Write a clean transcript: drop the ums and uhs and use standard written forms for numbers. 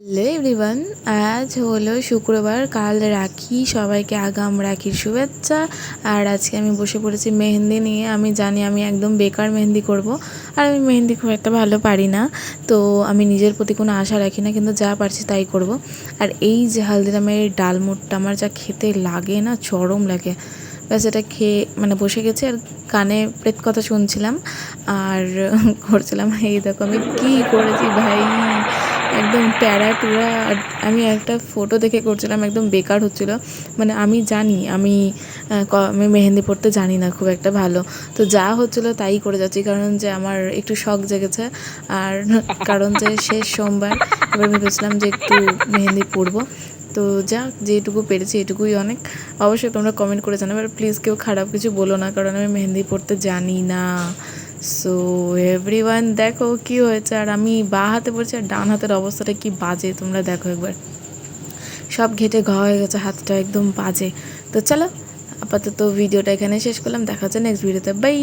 Hello everyone, আজ হলো শুক্রবার, কাল রাখি। সবাইকে আগাম রাখির শুভেচ্ছা। আর আজকে আমি বসে পড়েছি মেহেন্দি নিয়ে। আমি জানি আমি একদম বেকার মেহেন্দি করব, আর আমি মেহেন্দি খুব একটা ভালো পারি না, তো আমি নিজের প্রতি কোনো আশা রাখি না, কিন্তু যা পারছি তাই করব। আর এই যে হালদিরামের ডালমুটটা আমার যা খেতে লাগে না, চরম লাগে। ব্যাস এটা খেয়ে মানে বসে গেছি আর কানে প্রেত কথা শুনছিলাম আর করছিলাম। এই দেখো আমি কী করেছি ভাই, একদম ট্যারা টুরা। আর আমি একটা ফটো দেখে করছিলাম, একদম বেকার হচ্ছিলো। মানে আমি জানি আমি মেহেন্দি পড়তে জানি না খুব একটা ভালো, তো যা হচ্ছিলো তাই করে যাচ্ছি, কারণ যে আমার একটু শখ জেগেছে। আর কারণ যে শেষ সোমবার, এবার ভেবেছিলাম যে একটু মেহেন্দি পরবো। তো যাক, যেটুকু পেরেছি এটুকুই অনেক। অবশ্যই তোমরা কমেন্ট করে জানাবে, আর প্লিজ কেউ খারাপ কিছু বলো না, কারণ আমি মেহেন্দি পড়তে জানি না। সো এভরিওয়ান দেখো কি হয়েছে। আর আমি বাঁ হাতে পড়ছি, আর ডান হাতের অবস্থাটা কি বাজে তোমরা দেখো একবার। সব ঘেটে ঘা হয়ে গেছে, হাতটা একদম বাজে। তো চলো, আপাতত ভিডিওটা এখানে শেষ করলাম, দেখা হচ্ছে নেক্সট ভিডিওতে, বাই।